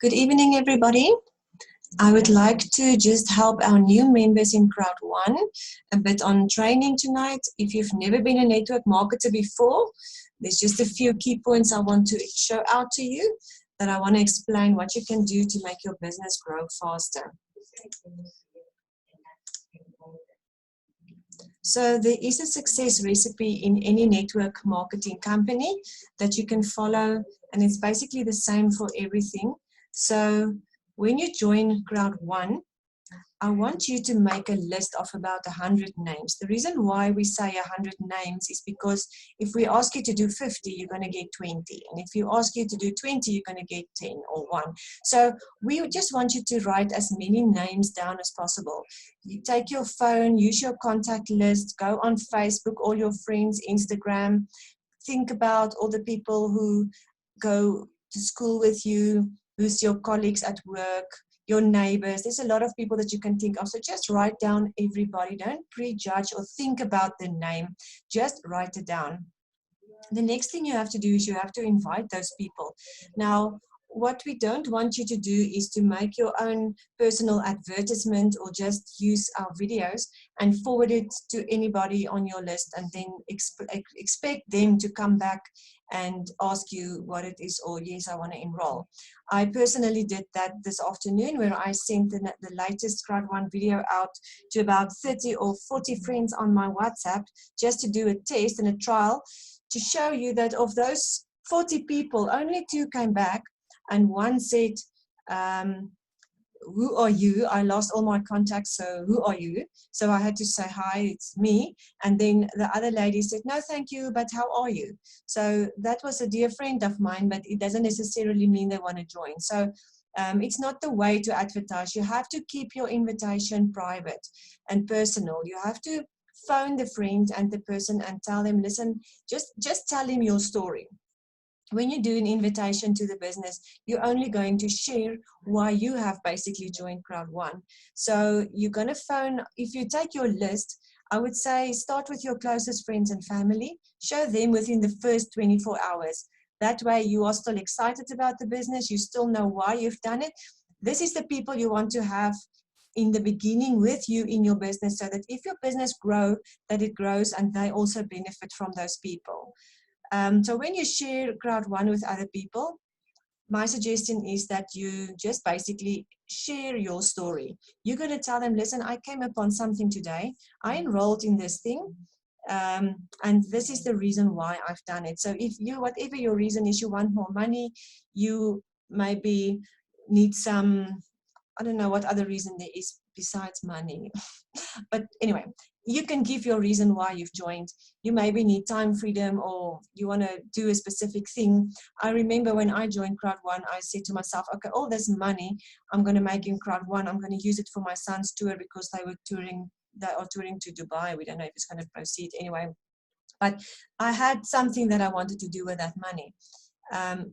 Good evening, everybody. I would like to just help our new members in Crowd One a bit on training tonight. If you've never been a network marketer before, there's just a few key points I want to show out to you that I want to explain what you can do to make your business grow faster. So there is a success recipe in any network marketing company that you can follow, and it's basically the same for everything. So when you join Crowd One, I want you to make a list of about 100 names. The reason why we say 100 names is because if we ask you to do 50, you're going to get 20. And if you ask you to do 20, you're going to get 10 or 1. So we just want you to write as many names down as possible. You take your phone, use your contact list, go on Facebook, all your friends, Instagram. Think about all the people who go to school with you, who's your colleagues at work, your neighbors. There's a lot of people that you can think of. So just write down everybody. Don't prejudge or think about the name. Just write it down. The next thing you have to do is you have to invite those people. Now, what we don't want you to do is to make your own personal advertisement or just use our videos and forward it to anybody on your list and then expect them to come back and ask you what it is, or yes, I want to enroll. I personally did that this afternoon, where I sent the latest Crowd One video out to about 30 or 40 friends on my WhatsApp just to do a test and a trial to show you that of those 40 people, only 2 came back and 1 said, who are you? I lost all my contacts, so who are you? So I had to say, hi, it's me. And then the other lady said, no, thank you, but how are you? So that was a dear friend of mine, but it doesn't necessarily mean they want to join. So it's not the way to advertise. You have to keep your invitation private and personal. You have to phone the friend and the person and tell them, listen, just tell him your story. When you do an invitation to the business, you're only going to share why you have basically joined Crowd One. So you're going to phone, if you take your list, I would say start with your closest friends and family, show them within the first 24 hours. That way you are still excited about the business, you still know why you've done it. This is the people you want to have in the beginning with you in your business, so that if your business grows, that it grows and they also benefit from those people. So when you share Crowd One with other people, my suggestion is that you just basically share your story. You're going to tell them, listen, I came upon something today. I enrolled in this thing. And this is the reason why I've done it. So if you, whatever your reason is, you want more money, you maybe need some, I don't know what other reason there is besides money. But anyway, you can give your reason why you've joined. You maybe need time freedom, or you want to do a specific thing. I remember when I joined Crowd One, I said to myself, okay, all this money I'm going to make in Crowd One, I'm going to use it for my son's tour, because they are touring to Dubai. We don't know if it's going to proceed anyway. But I had something that I wanted to do with that money.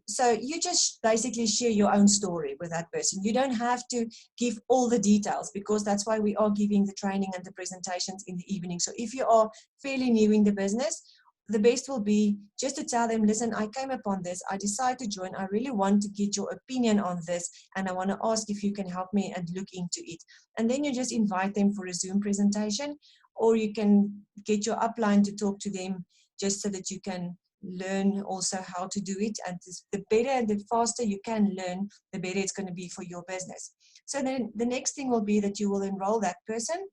So you just basically share your own story with that person. You don't have to give all the details, because that's why we are giving the training and the presentations in the evening. So if you are fairly new in the business, the best will be just to tell them, listen, I came upon this, I decided to join, I really want to get your opinion on this, and I want to ask if you can help me and look into it. And then you just invite them for a Zoom presentation, or you can get your upline to talk to them, just so that you can learn also how to do it. And the better and the faster you can learn, the better it's going to be for your business. So then the next thing will be that you will enroll that person.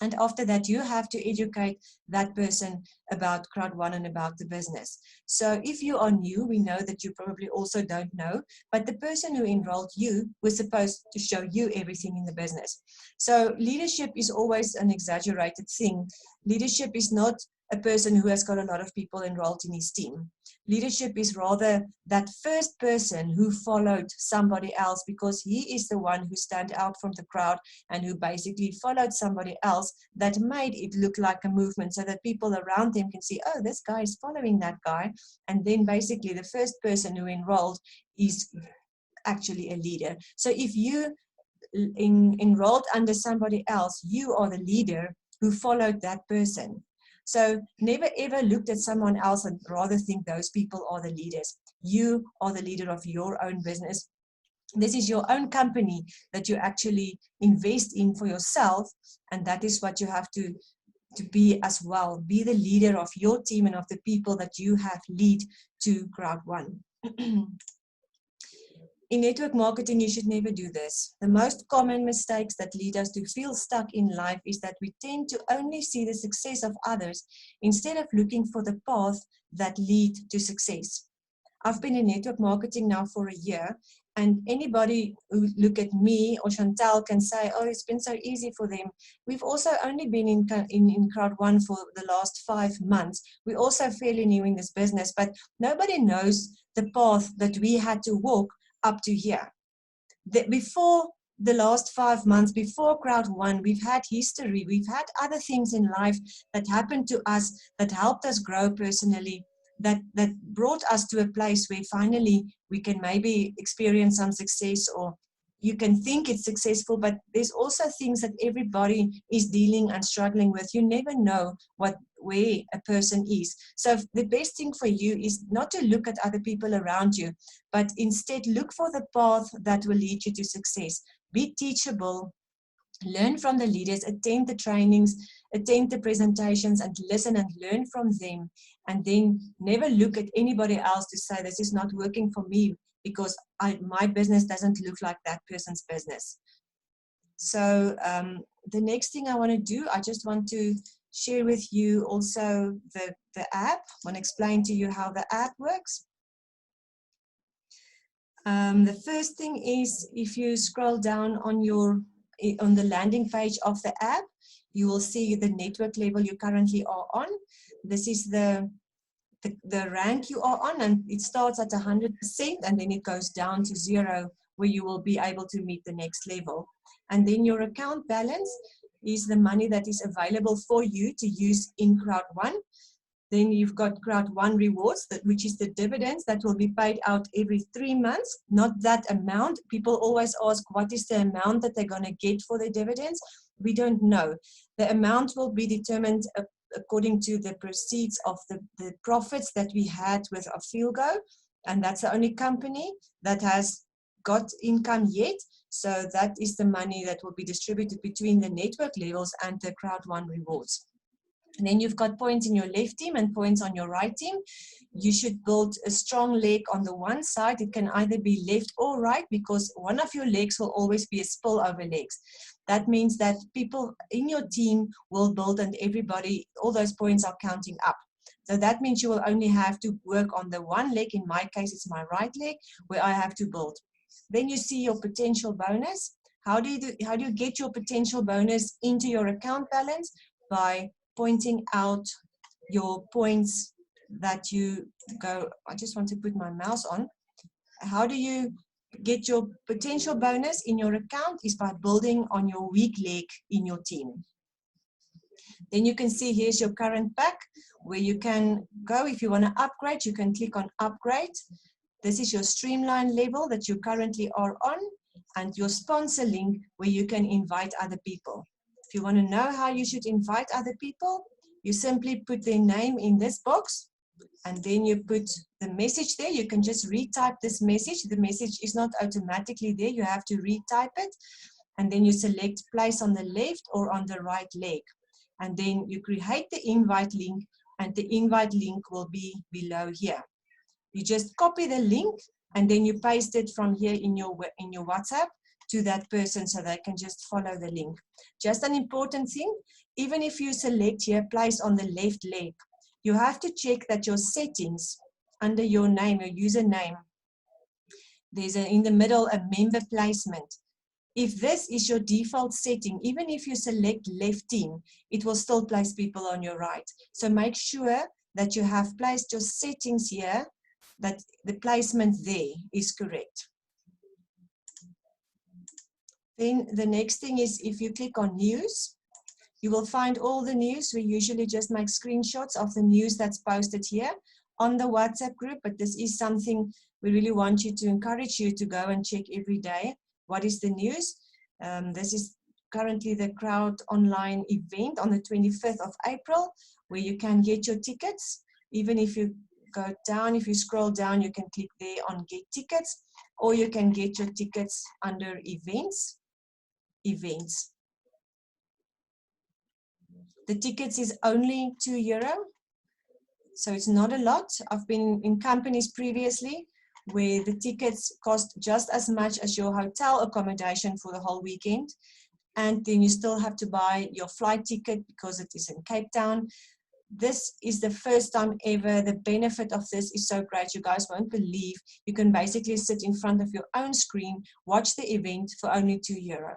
And after that, you have to educate that person about Crowd One and about the business. So if you are new, we know that you probably also don't know, but the person who enrolled you was supposed to show you everything in the business. So leadership is always an exaggerated thing. Leadership is not a person who has got a lot of people enrolled in his team. Leadership is rather that first person who followed somebody else, because he is the one who stand out from the crowd and who basically followed somebody else that made it look like a movement, so that people around them can see, oh, this guy is following that guy. And then basically the first person who enrolled is actually a leader. So if you enrolled under somebody else, you are the leader who followed that person. So never ever looked at someone else and rather think those people are the leaders. You are the leader of your own business. This is your own company that you actually invest in for yourself, and that is what you have to be as well. Be the leader of your team and of the people that you have lead to crowd one. In network marketing, you should never do this. The most common mistakes that lead us to feel stuck in life is that we tend to only see the success of others instead of looking for the path that lead to success. I've been in network marketing now for a year, and anybody who look at me or Chantal can say, oh, it's been so easy for them. We've also only been in crowd one for the last 5 months. We're also fairly new in this business, but nobody knows the path that we had to walk up to here. Before the last 5 months, before crowd one, we've had history, we've had other things in life that happened to us that helped us grow personally, that brought us to a place where finally we can maybe experience some success, or you can think it's successful, but there's also things that everybody is dealing and struggling with. You never know where a person is. So the best thing for you is not to look at other people around you, but instead look for the path that will lead you to success. Be teachable, learn from the leaders, attend the trainings, attend the presentations, and listen and learn from them. And then never look at anybody else to say, this is not working for me because my business doesn't look like that person's business. So the next thing I want to do, I just want to share with you also the app. I want to explain to you how the app works. The first thing is, if you scroll down on the landing page of the app, you will see the network level you currently are on. This is the rank you are on, and it starts at 100% and then it goes down to 0, where you will be able to meet the next level. And then your account balance is the money that is available for you to use in crowd one. Then you've got crowd one rewards, which is the dividends that will be paid out every 3 months. Not that amount. People always ask, what is the amount that they're going to get for the dividends? We don't know. The amount will be determined according to the proceeds of the profits that we had with our Feelgo. And that's the only company that has got income yet. So that is the money that will be distributed between the network levels and the crowd one rewards. And then you've got points in your left team and points on your right team. You should build a strong leg on the one side. It can either be left or right, because one of your legs will always be a spillover legs. That means that people in your team will build, and everybody, all those points are counting up. So that means you will only have to work on the one leg. In my case, it's my right leg where I have to build. Then you see your potential bonus. How do you get your potential bonus into your account balance? By pointing out your points that you go. I just want to put my mouse on. How do you get your potential bonus in your account? Is by building on your weak leg in your team. Then you can see here's your current pack where you can go. If you want to upgrade, you can click on upgrade. This is your streamline level that you currently are on, and your sponsor link where you can invite other people. If you want to know how you should invite other people, you simply put their name in this box, and then you put the message there. You can just retype this message. The message is not automatically there. You have to retype it, and then you select place on the left or on the right leg. And then you create the invite link, and the invite link will be below here. You just copy the link and then you paste it from here in your WhatsApp to that person so they can just follow the link. Just an important thing, even if you select here place on the left leg, you have to check that your settings under your name, your username, there's in the middle a member placement. If this is your default setting, even if you select left team, it will still place people on your right. So make sure that you have placed your settings here, that the placement there is correct. Then the next thing is, if you click on news, you will find all the news. We usually just make screenshots of the news that's posted here on the WhatsApp group, but this is something we really want you to encourage you to go and check every day. What is the news? This is currently the Crowd Online event on the 25th of April, where you can get your tickets. Even if you go down, if you scroll down, you can click there on get tickets. or you can get your tickets under events. The tickets is only €2, so it's not a lot. I've been in companies previously where the tickets cost just as much as your hotel accommodation for the whole weekend, and then you still have to buy your flight ticket because it is in Cape Town. This is the first time ever. The benefit of this is so great. You guys won't believe. You can basically sit in front of your own screen, watch the event for only €2.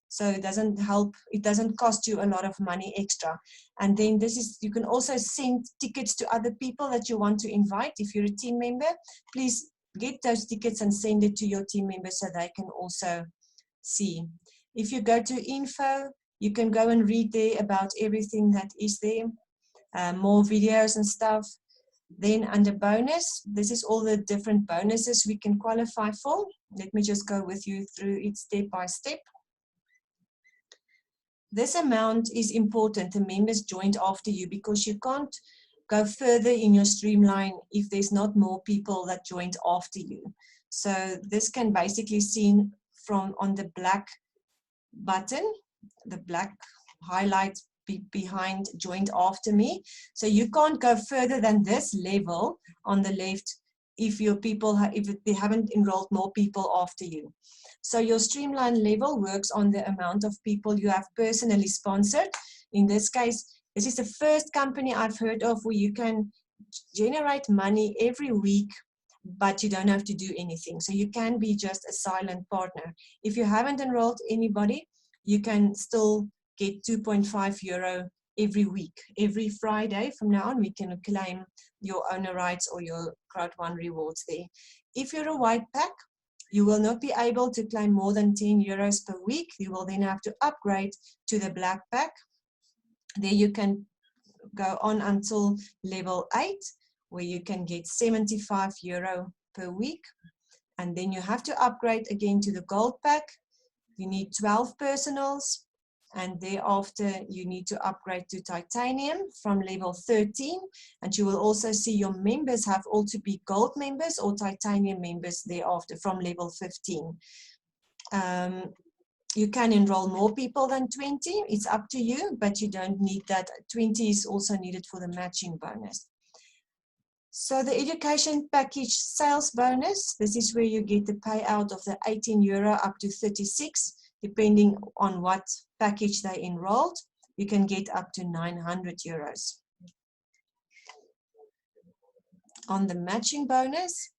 So it doesn't help, it doesn't cost you a lot of money extra. And then this is, you can also send tickets to other people that you want to invite. If you're a team member, please get those tickets and send it to your team members so they can also see. If you go to info, you can go and read there about everything that is there, more videos and stuff. Then under bonus, this is all the different bonuses we can qualify for. Let me just go with you through it step by step. This amount is important, the members joined after you, because you can't go further in your streamline if there's not more people that joined after you. So this can basically seen from on the black button, the black highlight behind joined after me. So you can't go further than this level on the left if your people, if they haven't enrolled more people after you. So your streamline level works on the amount of people you have personally sponsored. In this case, this is the first company I've heard of where you can generate money every week, but you don't have to do anything. So you can be just a silent partner. If you haven't enrolled anybody, you can still get €2.5 every week. Every Friday from now on, we can claim your owner rights or your Crowd One rewards there. If you're a white pack, you will not be able to claim more than €10 per week. You will then have to upgrade to the black pack. There you can go on until level 8, where you can get €75 per week. And then you have to upgrade again to the gold pack. You need 12 personals. And thereafter, you need to upgrade to titanium from level 13. And you will also see your members have all to be gold members or titanium members thereafter from level 15. You can enroll more people than 20. It's up to you, but you don't need that. 20 is also needed for the matching bonus. So the education package sales bonus, this is where you get the payout of the €18 up to 36, depending on what package they enrolled. You can get up to €900. On the matching bonus,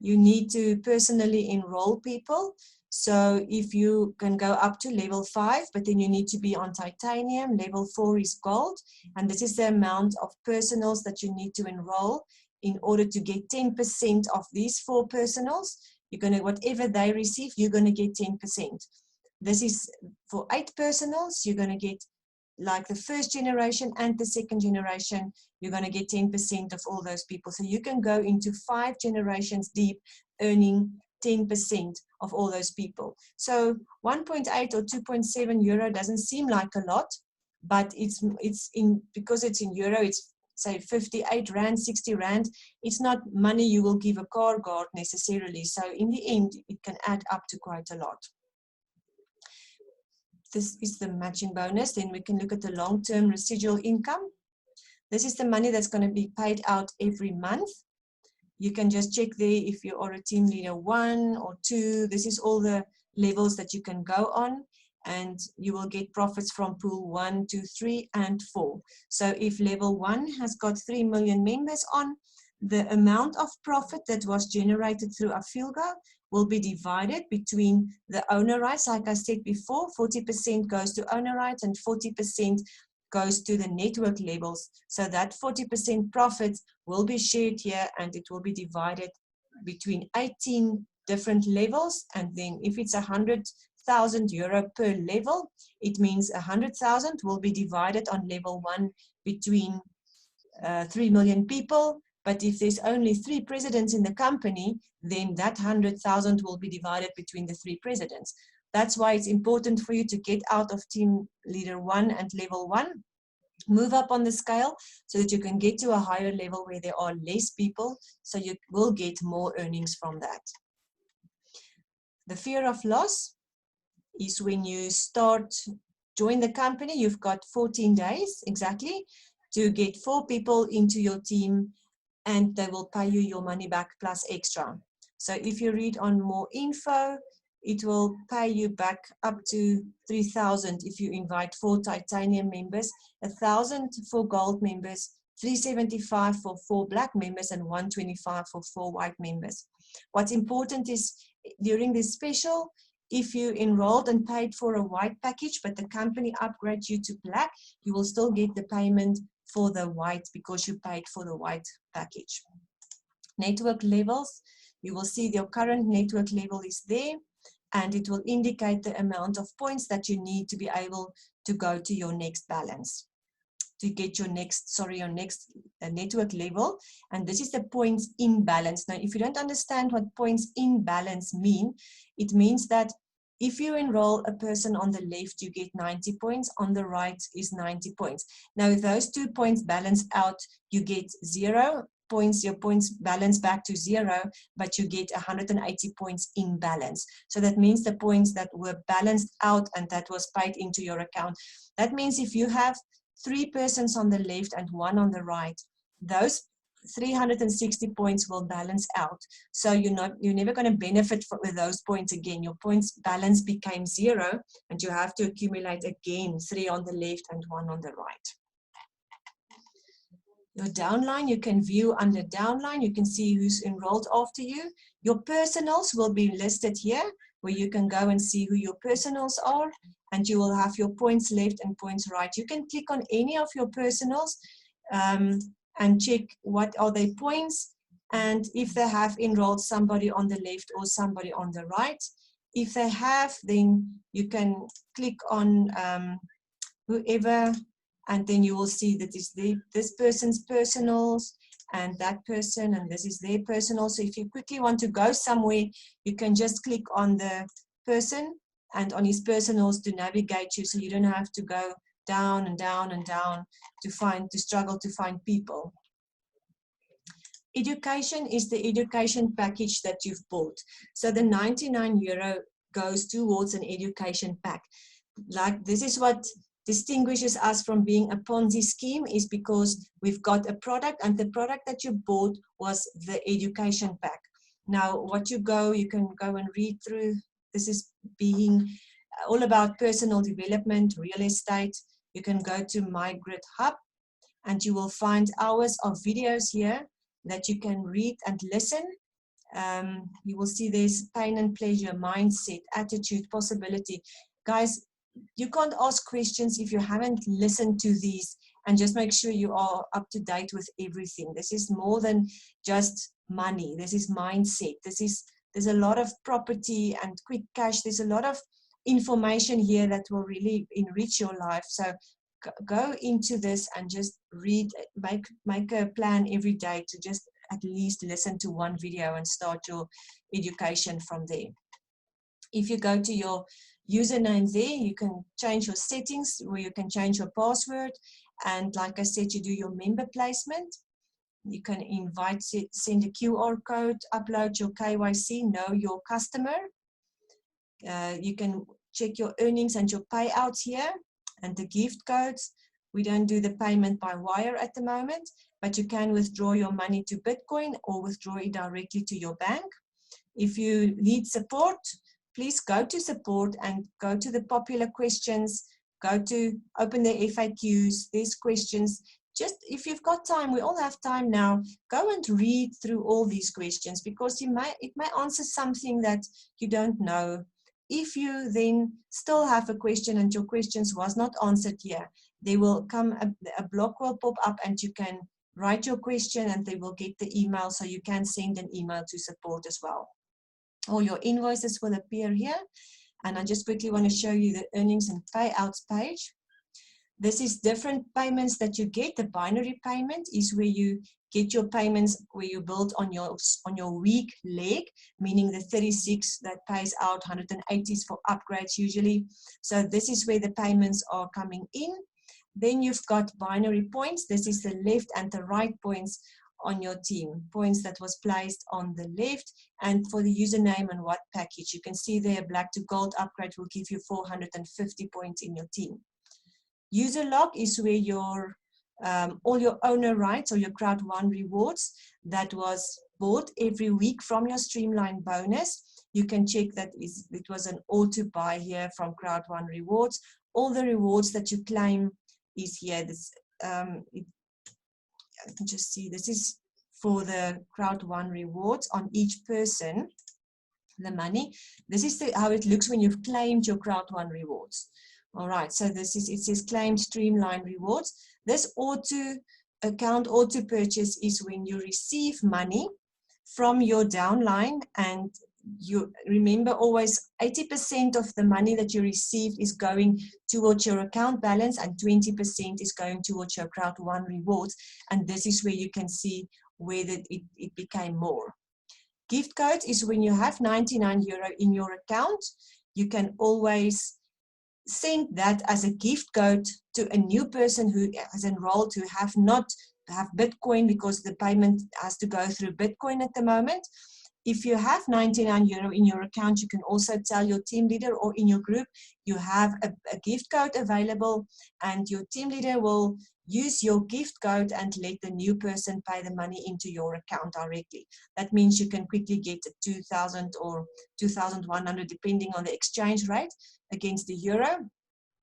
you need to personally enroll people. So if you can go up to level 5, but then you need to be on titanium, level 4 is gold. And this is the amount of personals that you need to enroll in order to get 10% of these 4 personals. You're going to, whatever they receive, you're going to get 10%. This is for 8 personals, you're going to get like the first generation and the second generation, you're going to get 10% of all those people. So you can go into 5 generations deep, earning 10% of all those people. So 1.8 or €2.7 doesn't seem like a lot, but it's in, because it's in euro, it's say 58 Rand, 60 Rand. It's not money you will give a car guard necessarily. So in the end, it can add up to quite a lot. This is the matching bonus. Then we can look at the long-term residual income. This is the money that's going to be paid out every month. You can just check there if you are a team leader 1 or 2. This is all the levels that you can go on, and you will get profits from pool 1, 2, 3, and 4. So if level 1 has got 3 million members on, the amount of profit that was generated through Afilgo will be divided between the owner rights. Like I said before, 40% goes to owner rights and 40% goes to the network levels. So that 40% profit will be shared here, and it will be divided between 18 different levels. And then if it's €100,000 per level, it means 100,000 will be divided on level 1 between 3 million people. But if there's only 3 presidents in the company, then that 100,000 will be divided between the 3 presidents. That's why it's important for you to get out of team leader 1 and level 1, move up on the scale so that you can get to a higher level where there are less people, so you will get more earnings from that. The fear of loss is when you join the company, you've got 14 days exactly to get 4 people into your team, and they will pay you your money back plus extra. So if you read on more info, it will pay you back up to 3,000 if you invite 4 titanium members, 1,000 for gold members, 375 for 4 black members, and 125 for 4 white members. What's important is during this special, if you enrolled and paid for a white package, but the company upgrades you to black, you will still get the payment for the white because you paid for the white package. Network levels, you will see your current network level is there, and it will indicate the amount of points that you need to be able to go to your next balance, to get your next network level. And this is the points in balance. Now, if you don't understand what points in balance mean, it means that if you enroll a person on the left, you get 90 points, on the right is 90 points. Now, if those 2 points balance out, you get 0 points, your points balance back to 0, but you get 180 points in balance. So that means the points that were balanced out and that was paid into your account. That means if you have 3 persons on the left and 1 on the right, those 360 points will balance out. So you're never going to benefit with those points again. Your points balance became 0, and you have to accumulate again 3 on the left and 1 on the right. Your downline, you can view under downline. You can see who's enrolled after you. Your personals will be listed here, where you can go and see who your personals are, and you will have your points left and points right. You can click on any of your personals and check what are their points, and if they have enrolled somebody on the left or somebody on the right. If they have, then you can click on whoever, and then you will see that this person's personals and that person, and this is their personal. So if you quickly want to go somewhere, you can just click on the person and on his personals to navigate you, so you don't have to go down and down and down to struggle to find people. Education is the education package that you've bought. So the €99 goes towards an education pack. Like, this is what distinguishes us from being a Ponzi scheme, is because we've got a product, and the product that you bought was the education pack. Now, you can go and read through. This is being all about personal development, real estate. You can go to My Grid Hub, and you will find hours of videos here that you can read and listen. You will see there's pain and pleasure, mindset, attitude, possibility. Guys, you can't ask questions if you haven't listened to these, and just make sure you are up to date with everything. This is more than just money. This is mindset. There's a lot of property and quick cash. There's a lot of information here that will really enrich your life. So go into this and just read, make a plan every day to just at least listen to one video and start your education from there. If you go to your username there, you can change your settings, where you can change your password, and like I said, you do your member placement. You can invite, send a QR code, upload your KYC, know your customer. You can check your earnings and your payouts here, and the gift codes. We don't do the payment by wire at the moment, but you can withdraw your money to Bitcoin or withdraw it directly to your bank. If you need support, please go to support and go to the popular questions, open the FAQs, there's questions. Just if you've got time, we all have time now, go and read through all these questions, because it may answer something that you don't know. If you then still have a question and your questions was not answered here, there will come a block will pop up, and you can write your question and they will get the email, so you can send an email to support as well. All your invoices will appear here, and I just quickly want to show you the earnings and payouts page. This is different payments that you get. The binary payment is where you get your payments, where you build on your weak leg, meaning the 36 that pays out 180s for upgrades usually. So this is where the payments are coming in. Then you've got binary points. This is the left and the right points on your team, points that was placed on the left, and for the username and what package. You can see there, black to gold upgrade will give you 450 points in your team. User log is where your all your owner rights or your crowd one rewards that was bought every week from your streamline bonus. You can check that it was an auto buy here from crowd one rewards. All the rewards that you claim is here. This I can just see this is for the crowd one rewards on each person, the money. This is how it looks when you've claimed your crowd one rewards. All right, so this is, it says claimed streamline rewards. This auto purchase is when you receive money from your downline, and you remember always 80% of the money that you receive is going towards your account balance and 20% is going towards your crowd one rewards. And this is where you can see whether it became more. Gift code is when you have €99 in your account, you can always send that as a gift code to a new person who has enrolled, who have not have Bitcoin, because the payment has to go through Bitcoin at the moment. If you have €99 in your account, you can also tell your team leader or in your group you have a gift code available, and your team leader will use your gift code and let the new person pay the money into your account directly. That means you can quickly get 2,000 or 2,100 depending on the exchange rate against the euro.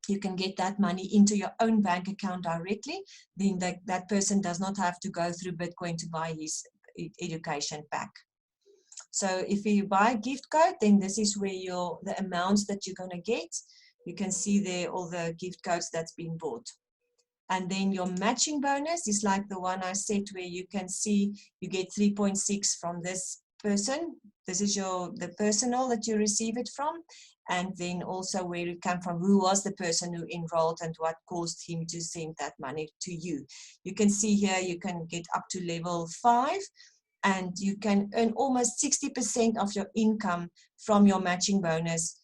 You can get that money into your own bank account directly. Then that person does not have to go through Bitcoin to buy his education pack. So if you buy a gift code, then this is where the amounts that you're going to get. You can see there all the gift codes that's been bought. And then your matching bonus is like the one I said, where you can see you get 3.6 from this person. This is the personal that you receive it from. And then also where it came from, who was the person who enrolled and what caused him to send that money to you. You can see here you can get up to level 5. And you can earn almost 60% of your income from your matching bonus,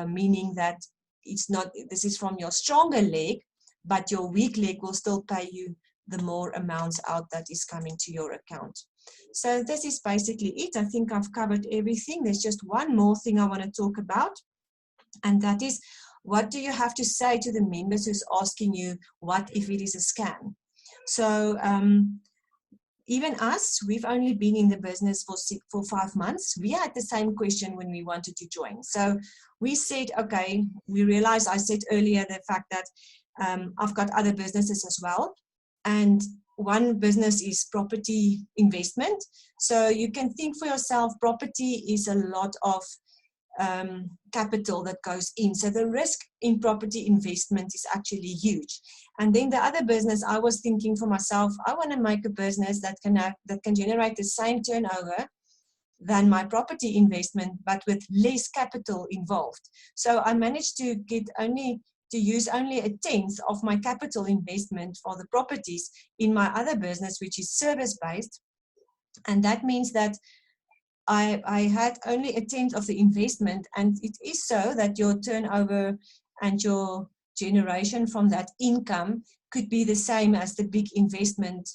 meaning that this is from your stronger leg, but your weak leg will still pay you the more amounts out that is coming to your account. So this is basically it. I think I've covered everything. There's just one more thing I want to talk about, and that is, what do you have to say to the members who's asking you, what if it is a scam? So, even us, we've only been in the business for 5 months. We had the same question when we wanted to join. So we said, okay, we realized, I said earlier, the fact that I've got other businesses as well. And one business is property investment. So you can think for yourself, property is a lot of capital that goes in. So the risk in property investment is actually huge. And then the other business, I was thinking for myself, I want to make a business that can generate the same turnover than my property investment, but with less capital involved. So I managed to use only 1/10 of my capital investment for the properties in my other business, which is service-based. And that means that I had only 1/10 of the investment, and it is so that your turnover and your generation from that income could be the same as the big investment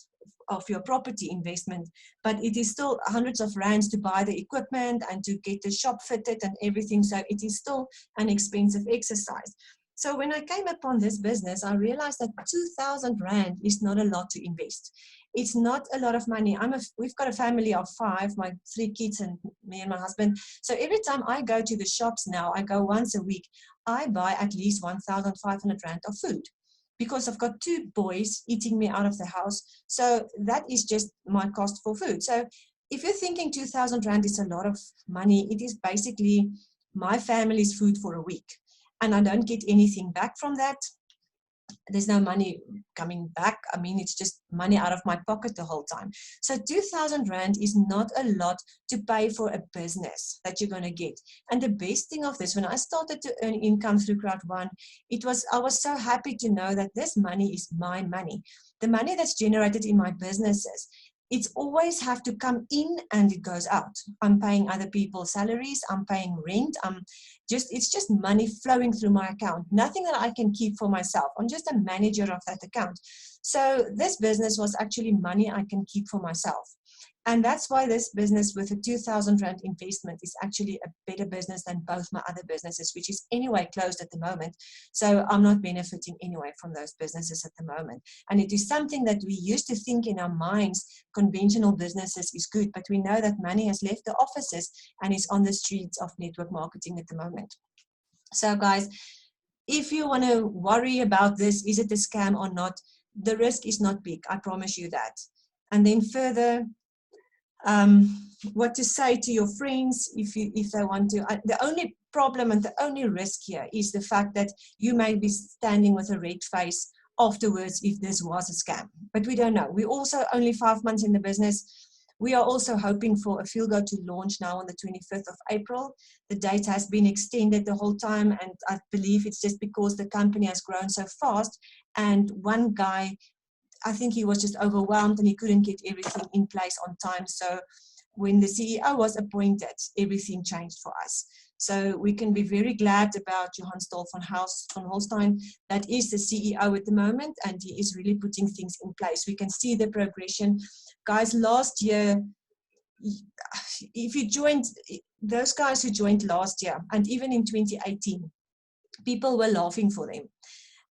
of your property investment, but it is still hundreds of rands to buy the equipment and to get the shop fitted and everything, so it is still an expensive exercise. So when I came upon this business, I realized that 2,000 rand is not a lot to invest. It's not a lot of money. We've got a family of 5, my 3 kids and me and my husband. So every time I go to the shops now, I go once a week, I buy at least 1,500 rand of food, because I've got 2 boys eating me out of the house. So that is just my cost for food. So if you're thinking 2,000 rand is a lot of money, it is basically my family's food for a week. And I don't get anything back from that. There's no money coming back. I mean, it's just money out of my pocket the whole time. So 2,000 rand is not a lot to pay for a business that you're going to get. And the best thing of this, when I started to earn income through Crowd One, I was so happy to know that this money is my money. The money that's generated in my businesses, it's always have to come in and it goes out. I'm paying other people's salaries. I'm paying rent. It's just money flowing through my account. Nothing that I can keep for myself. I'm just a manager of that account. So this business was actually money I can keep for myself. And that's why this business with a 2,000 Rand investment is actually a better business than both my other businesses, which is anyway closed at the moment. So I'm not benefiting anyway from those businesses at the moment. And it is something that we used to think in our minds, conventional businesses is good, but we know that money has left the offices and is on the streets of network marketing at the moment. So guys, if you want to worry about this, is it a scam or not? The risk is not big, I promise you that. And then further, what to say to your friends if they want to. The only problem and the only risk here is the fact that you may be standing with a red face afterwards if this was a scam. But we don't know. We're also only 5 months in the business. We are also hoping for a Feel Go to launch now on the 25th of April. The date has been extended the whole time, and I believe it's just because the company has grown so fast. And one guy, I think he was just overwhelmed and he couldn't get everything in place on time. So when the CEO was appointed, everything changed for us. So we can be very glad about Johan Stol van Holstein. That is the CEO at the moment, and he is really putting things in place. We can see the progression. Guys, last year, if you joined, those guys who joined last year, and even in 2018, people were laughing for them.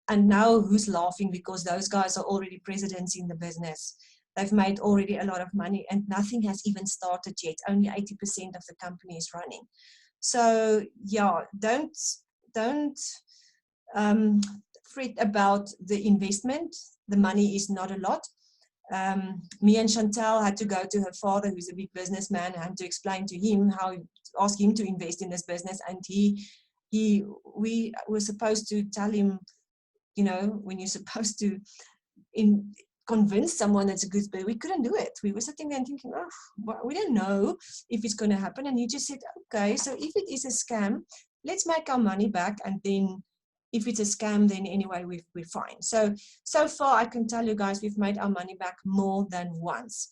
And now who's laughing, because those guys are already presidents in the business. They've made already a lot of money and nothing has even started yet. Only 80% of the company is running. So yeah, don't fret about the investment. The money is not a lot. Me and Chantal had to go to her father, who's a big businessman, and to explain to him ask him to invest in this business. And we were supposed to tell him, you know, when you're supposed to convince someone that's a good business, we couldn't do it. We were sitting there and thinking, oh, well, we don't know if it's going to happen. And he just said, okay, so if it is a scam, let's make our money back. And then if it's a scam, then anyway, we're fine. So far, I can tell you guys, we've made our money back more than once.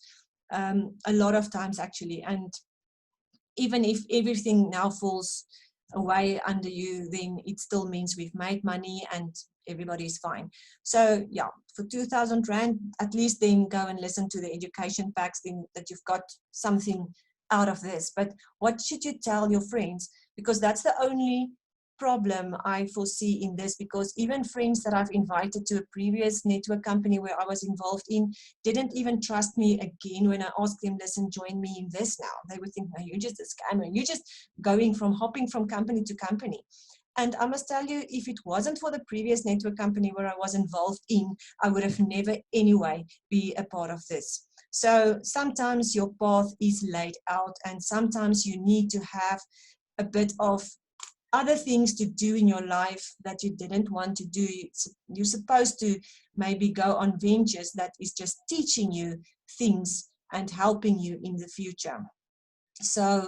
A lot of times, actually. And even if everything now falls away under you, then it still means we've made money and everybody's fine. So yeah, for 2,000 Rand, at least then go and listen to the education packs, then that you've got something out of this. But what should you tell your friends? Because that's the only problem I foresee in this, because even friends that I've invited to a previous network company where I was involved in didn't even trust me again when I asked them, listen, join me in this now. They would think, no, you're just a scammer. You're just hopping from company to company. And I must tell you, if it wasn't for the previous network company where I was involved in, I would have never anyway be a part of this. So sometimes your path is laid out and sometimes you need to have a bit of other things to do in your life that you didn't want to do. You're supposed to maybe go on ventures that is just teaching you things and helping you in the future. So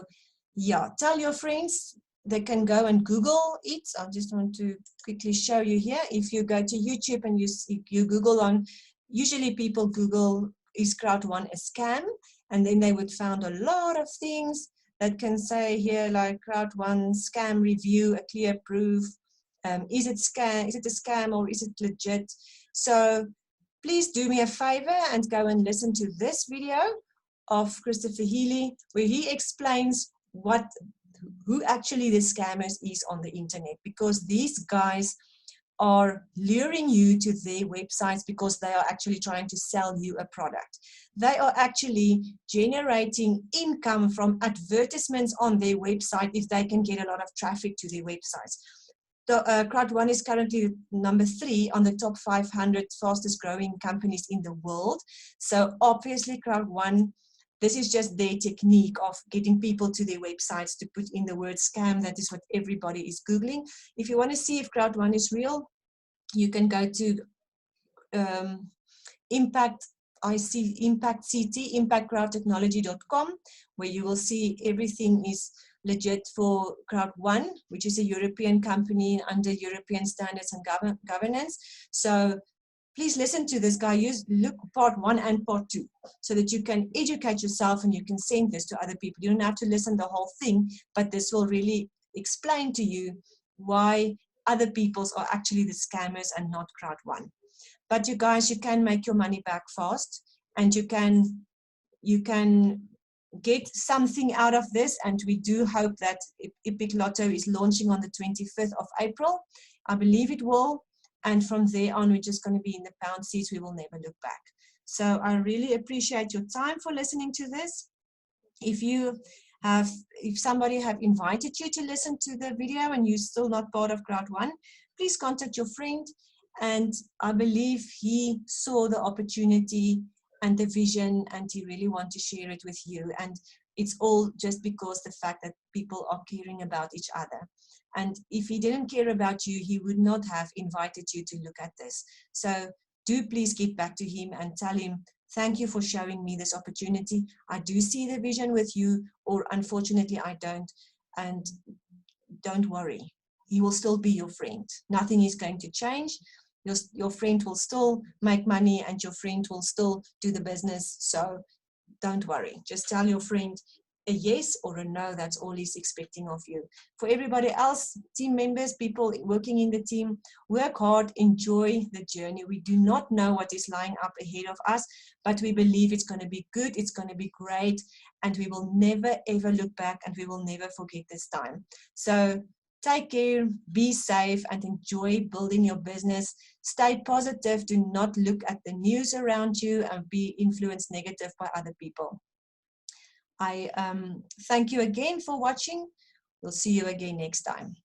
yeah, tell your friends. They can go and Google it. I just want to quickly show you here. If you go to YouTube and you Google on, usually people Google, is Crowd1 a scam? And then they would find a lot of things that can say here, like Crowd1 scam review, a clear proof. Is it a scam or is it legit? So please do me a favor and go and listen to this video of Christopher Healy, where he explains who actually the scammers is on the internet, because these guys are luring you to their websites because they are actually trying to sell you a product. They are actually generating income from advertisements on their website if they can get a lot of traffic to their websites. Crowd1 is currently number 3 on the top 500 fastest growing companies in the world. So obviously Crowd1, this is just their technique of getting people to their websites to put in the word scam. That is what everybody is Googling. If you want to see if Crowd1 is real, you can go to impactcrowdtechnology.com, where you will see everything is legit for Crowd1, which is a European company under European standards and governance. So please listen to this guy. Look part 1 and part 2 so that you can educate yourself and you can send this to other people. You don't have to listen the whole thing, but this will really explain to you why other people's are actually the scammers and not Crowd1. But you guys, you can make your money back fast, and you can get something out of this. And we do hope that Epic Lotto is launching on the 25th of April. I believe it will. And from there on, we're just going to be in the pound seats. We will never look back. So I really appreciate your time for listening to this. If somebody have invited you to listen to the video and you're still not part of Crowd One, please contact your friend. And I believe he saw the opportunity and the vision, and he really wants to share it with you. And it's all just because the fact that people are caring about each other. And if he didn't care about you, he would not have invited you to look at this. So do please get back to him and tell him, thank you for showing me this opportunity. I do see the vision with you, or unfortunately I don't. And don't worry, he will still be your friend. Nothing is going to change. Your friend will still make money, and your friend will still do the business. So don't worry. Just tell your friend a yes or a no. That's all he's expecting of you. For everybody else, team members, people working in the team, work hard, enjoy the journey. We do not know what is lying up ahead of us, but we believe it's going to be good, it's going to be great, and we will never ever look back, and we will never forget this time. So take care, be safe, and enjoy building your business. Stay positive. Do not look at the news around you and be influenced negative by other people. I thank you again for watching. We'll see you again next time.